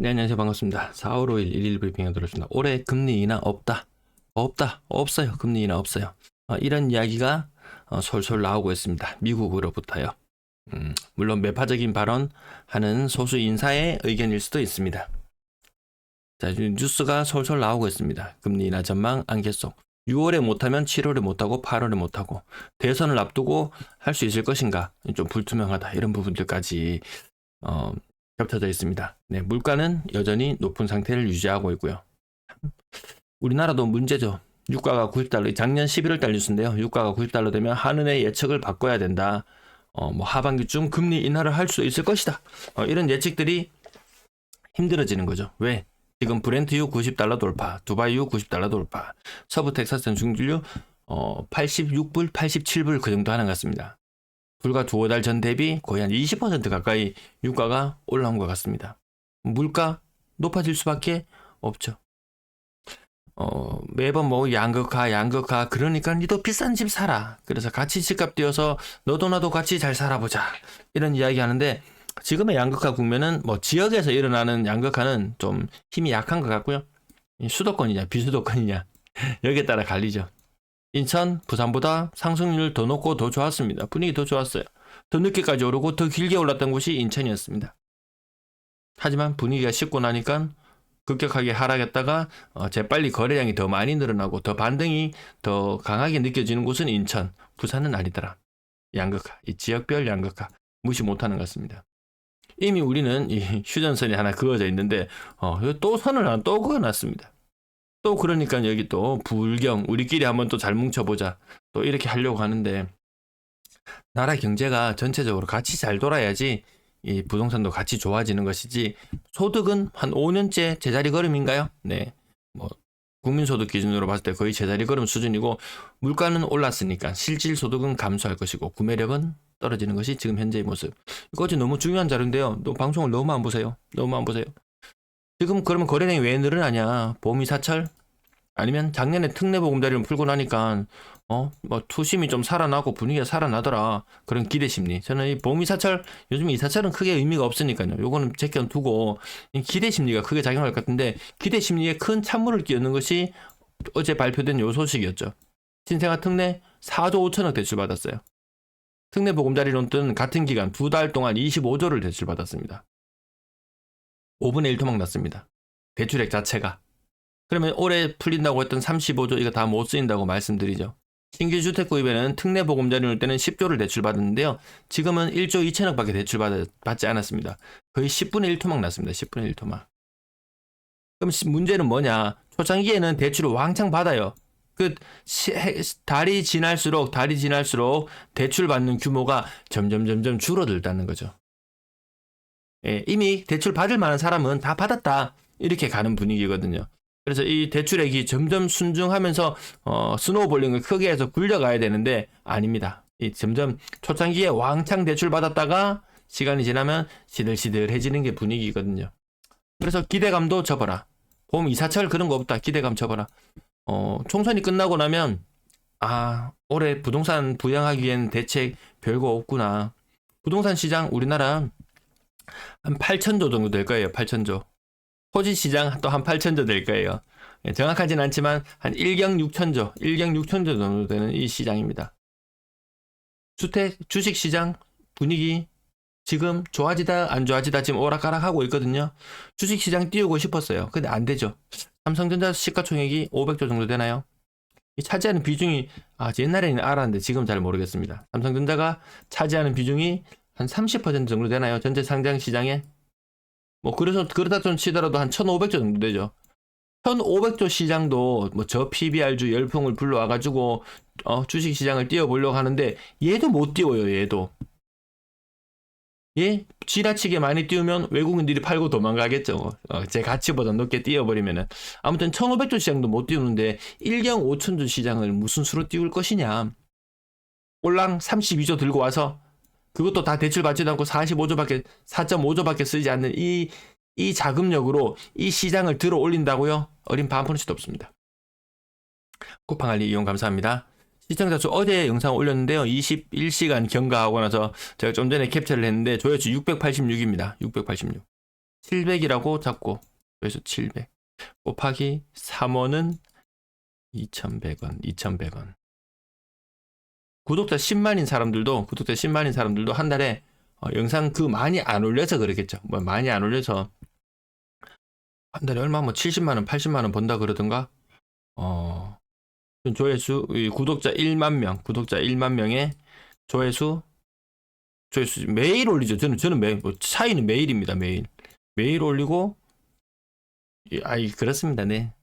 네, 안녕하세요. 반갑습니다. 4월 5일 일일 브리핑에 들어왔습니다. 올해 금리 인하 없다. 없어요. 금리 인하 없어요. 이런 이야기가 솔솔 나오고 있습니다. 미국으로부터요. 물론 매파적인 발언하는 소수 인사의 의견일 수도 있습니다. 자, 뉴스가 솔솔 나오고 있습니다. 금리 인하 전망 안개 속. 6월에 못하면 7월에 못하고 8월에 못하고 대선을 앞두고 할 수 있을 것인가 좀 불투명하다 이런 부분들까지 겹쳐져 있습니다. 네, 물가는 여전히 높은 상태를 유지하고 있고요. 우리나라도 문제죠. 유가가 90달러, 작년 11월달 뉴스인데요. 유가가 90달러 되면 한은의 예측을 바꿔야 된다. 하반기쯤 금리 인하를 할 수 있을 것이다. 이런 예측들이 힘들어지는 거죠. 왜? 지금 브렌트유 90달러 돌파, 두바이유 90달러 돌파, 서부 텍사스는 중진유 86불, 87불 그 정도 하는 것 같습니다. 불과 두어 달 전 대비 거의 한 20% 가까이 유가가 올라온 것 같습니다. 물가 높아질 수밖에 없죠. 매번 양극화 그러니까 니도 비싼 집 사라. 그래서 같이 집값 뛰어서 너도 나도 같이 잘 살아보자. 이런 이야기 하는데 지금의 양극화 국면은 지역에서 일어나는 양극화는 좀 힘이 약한 것 같고요. 수도권이냐 비수도권이냐 여기에 따라 갈리죠. 인천, 부산보다 상승률 더 높고 더 좋았습니다. 분위기 더 좋았어요. 더 늦게까지 오르고 더 길게 올랐던 곳이 인천이었습니다. 하지만 분위기가 식고 나니까 급격하게 하락했다가 재빨리 거래량이 더 많이 늘어나고 더 반등이 더 강하게 느껴지는 곳은 인천, 부산은 아니더라. 양극화, 이 지역별 양극화 무시 못하는 것 같습니다. 이미 우리는 이 휴전선이 하나 그어져 있는데 또 선을 하나 또 그어놨습니다. 또 그러니까 여기 또 불경 우리끼리 한번 또 잘 뭉쳐보자 또 이렇게 하려고 하는데 나라 경제가 전체적으로 같이 잘 돌아야지 이 부동산도 같이 좋아지는 것이지 소득은 한 5년째 제자리 걸음인가요? 네, 국민소득 기준으로 봤을 때 거의 제자리 걸음 수준이고 물가는 올랐으니까 실질 소득은 감소할 것이고 구매력은 떨어지는 것이 지금 현재의 모습. 이것이 너무 중요한 자료인데요. 또 방송을 너무 안 보세요. 지금 그러면 거래량이 왜 늘어나냐? 보미사철? 아니면 작년에 특례보금자리를 풀고 나니까 투심이 좀 살아나고 분위기가 살아나더라. 그런 기대 심리. 저는 이 보미사철 요즘 이 사철은 크게 의미가 없으니까요. 요거는 제껴두고 기대 심리가 크게 작용할 것 같은데 기대 심리에 큰 찬물을 끼얹는 것이 어제 발표된 요 소식이었죠. 신생아 특례 4조 5천억 대출받았어요. 특례보금자리 론들은 같은 기간 2달 동안 25조를 대출받았습니다. 5분의 1 토막 났습니다. 대출액 자체가. 그러면 올해 풀린다고 했던 35조 이거 다 못 쓰인다고 말씀드리죠. 신규 주택 구입에는 특례보금자리 올 때는 10조를 대출받았는데요. 지금은 1조 2천억 밖에 대출받지 않았습니다. 거의 10분의 1 토막 났습니다. 10분의 1 토막. 그럼 문제는 뭐냐? 초창기에는 대출을 왕창 받아요. 달이 지날수록 대출 받는 규모가 점점 줄어들다는 거죠. 예, 이미 대출 받을 만한 사람은 다 받았다. 이렇게 가는 분위기거든요. 그래서 이 대출액이 점점 순증하면서 스노우볼링을 크게 해서 굴려가야 되는데 아닙니다. 이 점점 초창기에 왕창 대출 받았다가 시간이 지나면 시들시들해지는 게 분위기거든요. 그래서 기대감도 접어라. 봄 이사철 그런 거 없다. 기대감 접어라. 총선이 끝나고 나면 올해 부동산 부양하기엔 대책 별거 없구나. 부동산 시장 우리나라 한 8천조 정도 될 거예요. 8천조. 토지 시장 또 한 8천조 될 거예요. 정확하진 않지만 한 1경 6천조 정도 되는 이 시장입니다. 주식 시장 분위기 지금 좋아지다 안 좋아지다 지금 오락가락하고 있거든요. 주식 시장 띄우고 싶었어요. 근데 안 되죠. 삼성전자 시가총액이 500조 정도 되나요? 이 차지하는 비중이 옛날에는 알았는데 지금 잘 모르겠습니다. 삼성전자가 차지하는 비중이 한 30% 정도 되나요? 전체 상장 시장에? 그래서 그러다 좀 치더라도 한 1,500조 정도 되죠. 1,500조 시장도 저 PBR주 열풍을 불러와가지고 주식 시장을 띄워보려고 하는데 얘도 못 띄워요. 얘도. 얘 지나치게 많이 띄우면 외국인들이 팔고 도망가겠죠. 제 가치보다 높게 띄워버리면은. 아무튼 1,500조 시장도 못 띄우는데 1경 5천조 시장을 무슨 수로 띄울 것이냐. 꼴랑 32조 들고 와서 그것도 다 대출 받지도 않고 4.5조밖에 쓰지 않는 이 자금력으로 이 시장을 들어 올린다고요? 어린 반푼 수도 없습니다. 쿠팡알리 이용 감사합니다. 시청자 수 어제 영상 올렸는데요. 21시간 경과하고 나서 제가 좀 전에 캡처를 했는데 조회수 686입니다. 686. 700이라고 잡고 그래서 700 곱하기 3원은 2,100원. 구독자 10만인 사람들도 한 달에 영상 많이 안 올려서 그러겠죠. 뭐 많이 안 올려서 한 달에 얼마 70만 원, 80만 원 번다 그러던가. 조회수 구독자 1만 명의 조회수 매일 올리죠. 저는 매일 차이는 매일입니다. 매일 올리고 그렇습니다. 네.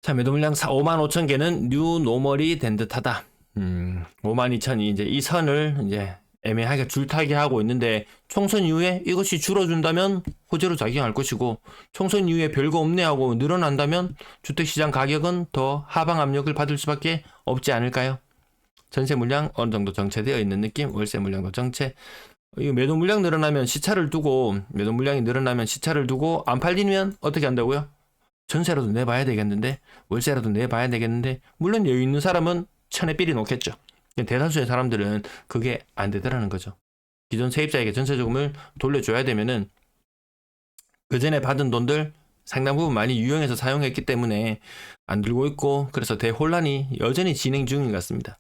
자, 매도 물량 55,000개는 뉴 노멀이 된 듯하다. 52,000이 이제 이 선을 이제 애매하게 줄타기 하고 있는데 총선 이후에 이것이 줄어준다면 호재로 작용할 것이고 총선 이후에 별거 없네 하고 늘어난다면 주택시장 가격은 더 하방 압력을 받을 수밖에 없지 않을까요? 전세 물량 어느 정도 정체되어 있는 느낌, 월세 물량도 정체. 매도 물량이 늘어나면 시차를 두고 안 팔리면 어떻게 한다고요? 전세라도 내봐야 되겠는데, 월세라도 내봐야 되겠는데, 물론 여유 있는 사람은 천에 삘이 놓겠죠. 대다수의 사람들은 그게 안 되더라는 거죠. 기존 세입자에게 전세조금을 돌려줘야 되면은 그 전에 받은 돈들 상당 부분 많이 유용해서 사용했기 때문에 안 들고 있고, 그래서 대혼란이 여전히 진행 중인 것 같습니다.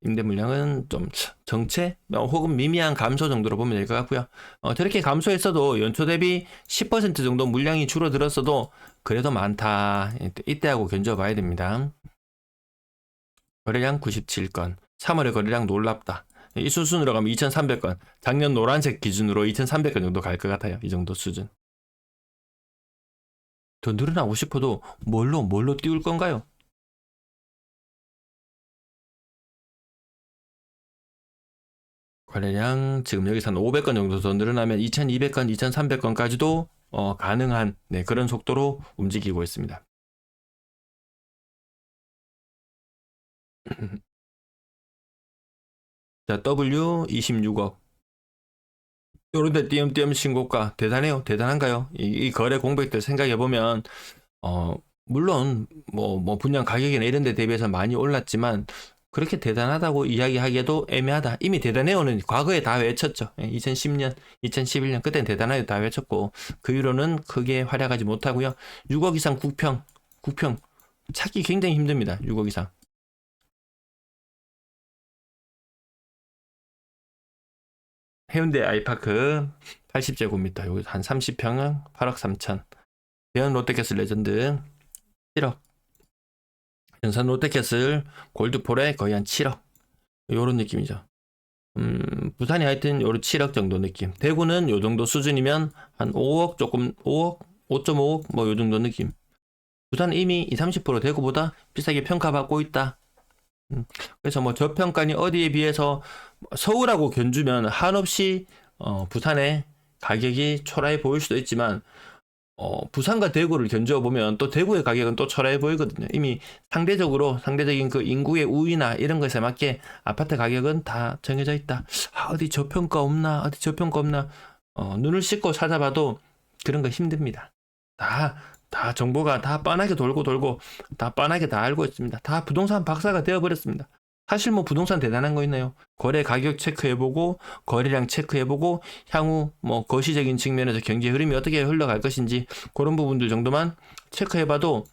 임대 물량은 좀 정체 혹은 미미한 감소 정도로 보면 될 것 같고요. 저렇게 감소했어도 연초 대비 10% 정도 물량이 줄어들었어도 그래도 많다. 이때하고 견뎌봐야 됩니다. 거래량 97건. 3월의 거래량 놀랍다. 이 수준으로 가면 2,300건. 작년 노란색 기준으로 2,300건 정도 갈 것 같아요. 이 정도 수준. 더 늘어나고 싶어도 뭘로 띄울 건가요? 거래량 지금 여기서 한 500건 정도 더 늘어나면 2,200건, 2,300건까지도 가능한 그런 속도로 움직이고 있습니다. 자, W 26억. 요런데 띄엄띄엄 신고가 대단해요. 대단한가요? 이 거래 공백들 생각해보면 물론 뭐 분양 가격이나 이런 데 대비해서 많이 올랐지만 그렇게 대단하다고 이야기하기에도 애매하다. 이미 대단해요는 과거에 다 외쳤죠. 2010년, 2011년 그때는 대단하게 다 외쳤고 그 이후로는 크게 활약하지 못하고요. 6억 이상 국평 찾기 굉장히 힘듭니다. 6억 이상. 해운대 아이파크 80제곱미터 여기 한 30평은 8억 3천. 대현 롯데캐슬 레전드 7억. 연산 롯데캐슬 골드폴에 거의 한 7억. 요런 느낌이죠. 부산이 하여튼 요런 7억 정도 느낌. 대구는 요 정도 수준이면 한 5억 조금 5억 5.5억 뭐 요 정도 느낌. 부산은 이미 20-30% 대구보다 비싸게 평가받고 있다. 그래서 뭐 저평가니 어디에 비해서 서울하고 견주면 한없이 부산의 가격이 초라해 보일 수도 있지만 부산과 대구를 견주어 보면 또 대구의 가격은 또 초라해 보이거든요. 이미 상대적인 그 인구의 우위나 이런 것에 맞게 아파트 가격은 다 정해져 있다. 어디 저평가 없나? 눈을 씻고 찾아봐도 그런 거 힘듭니다. 다 정보가 다 뻔하게 돌고 다 뻔하게 다 알고 있습니다. 다 부동산 박사가 되어버렸습니다. 사실 뭐 부동산 대단한 거 있나요? 거래 가격 체크해보고 거래량 체크해보고 향후 뭐 거시적인 측면에서 경제 흐름이 어떻게 흘러갈 것인지 그런 부분들 정도만 체크해봐도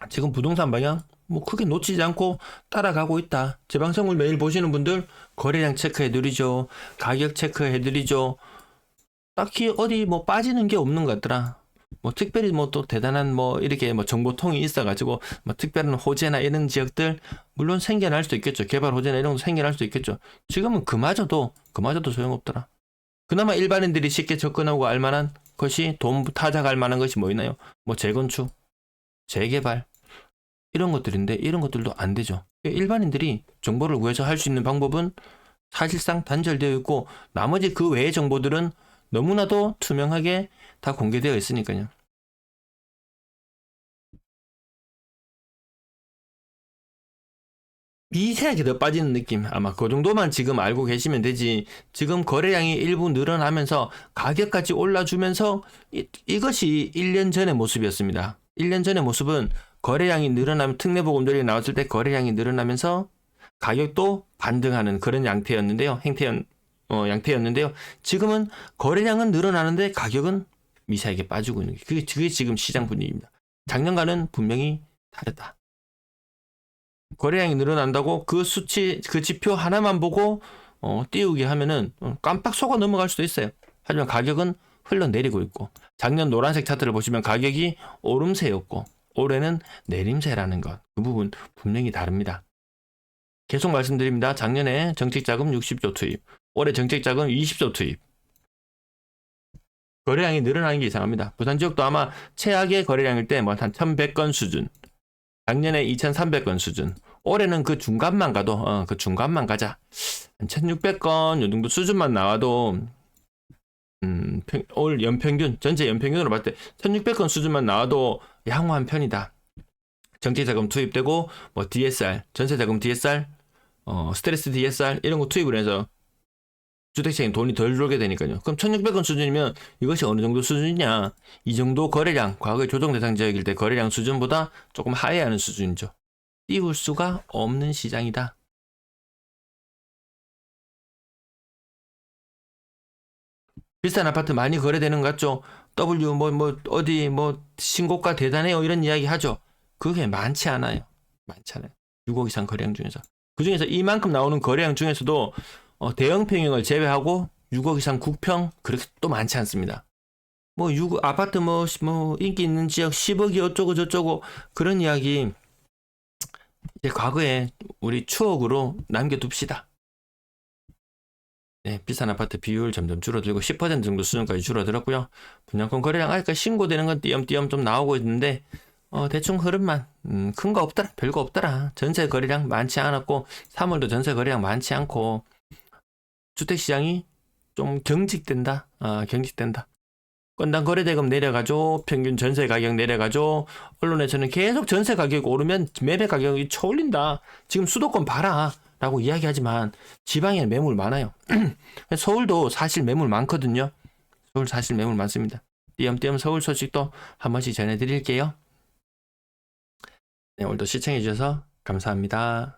지금 부동산 방향 뭐 크게 놓치지 않고 따라가고 있다. 제 방송을 매일 보시는 분들 거래량 체크해드리죠. 가격 체크해드리죠. 딱히 어디 뭐 빠지는 게 없는 것 같더라. 뭐 특별히 뭐 또 대단한 뭐 이렇게 뭐 정보통이 있어가지고 뭐 특별한 호재나 이런 지역들 물론 생겨날 수도 있겠죠. 개발 호재나 이런 것도 생겨날 수도 있겠죠. 지금은 그마저도 소용없더라. 그나마 일반인들이 쉽게 접근하고 알만한 것이 돈 타작할 만한 것이 뭐 있나요? 뭐 재건축, 재개발 이런 것들인데 이런 것들도 안 되죠. 일반인들이 정보를 구해서 할 수 있는 방법은 사실상 단절되어 있고 나머지 그 외의 정보들은 너무나도 투명하게 다 공개되어 있으니까요. 미세하게 더 빠지는 느낌. 아마 그 정도만 지금 알고 계시면 되지. 지금 거래량이 일부 늘어나면서 가격까지 올라주면서 이것이 1년 전의 모습이었습니다. 1년 전의 모습은 거래량이 늘어나면 특례보금들이 나왔을 때 거래량이 늘어나면서 가격도 반등하는 그런 형태였는데요. 양태였는데요. 지금은 거래량은 늘어나는데 가격은 미세하게 빠지고 있는 게 그게 지금 시장 분위기입니다. 작년과는 분명히 다르다. 거래량이 늘어난다고 그 수치, 그 지표 하나만 보고 띄우게 하면은 깜빡 속아 넘어갈 수도 있어요. 하지만 가격은 흘러내리고 있고, 작년 노란색 차트를 보시면 가격이 오름세였고 올해는 내림세라는 것, 그 부분 분명히 다릅니다. 계속 말씀드립니다. 작년에 정책자금 60조 투입, 올해 정책자금 20조 투입. 거래량이 늘어나는 게 이상합니다. 부산 지역도 아마 최악의 거래량일 때 뭐 한 1100건 수준, 작년에 2300건 수준, 올해는 그 중간만 가도 그 중간만 가자. 한 1600건 요 정도 수준만 나와도 올 연평균, 전체 연평균으로 봤을 때 1600건 수준만 나와도 양호한 편이다. 정책자금 투입되고 뭐 DSR, 전세자금 DSR, 스트레스 DSR 이런 거 투입을 해서 주택시장에 돈이 덜 들어오게 되니까요. 그럼 1600건 수준이면 이것이 어느 정도 수준이냐? 이 정도 거래량, 과거의 조정 대상 지역일 때 거래량 수준보다 조금 하회하는 수준이죠. 띄울 수가 없는 시장이다. 비싼 아파트 많이 거래되는 것 같죠? W 어디 신고가 대단해요 이런 이야기 하죠. 그게 많지 않아요. 많지 않아요. 6억 이상 거래량 중에서. 그 중에서 이만큼 나오는 거래량 중에서도 대형 평형을 제외하고 6억 이상 국평 그렇게 또 많지 않습니다. 아파트 인기 있는 지역 10억이 어쩌고 저쩌고 그런 이야기 이제 과거에 우리 추억으로 남겨둡시다. 네, 비싼 아파트 비율 점점 줄어들고 10% 정도 수준까지 줄어들었고요. 분양권 거래량 아직까지 신고되는 건 띄엄띄엄 좀 나오고 있는데 대충 흐름만 큰 거 없더라, 별거 없더라. 전세 거래량 많지 않았고 3월도 전세 거래량 많지 않고 주택시장이 좀 경직된다. 건당 거래대금 내려가죠. 평균 전세 가격 내려가죠. 언론에서는 계속 전세 가격 오르면 매매 가격이 쳐올린다. 지금 수도권 봐라 라고 이야기하지만 지방에는 매물 많아요. 서울도 사실 매물 많거든요. 서울 사실 매물 많습니다. 띄엄띄엄 서울 소식도 한 번씩 전해드릴게요. 네, 오늘도 시청해주셔서 감사합니다.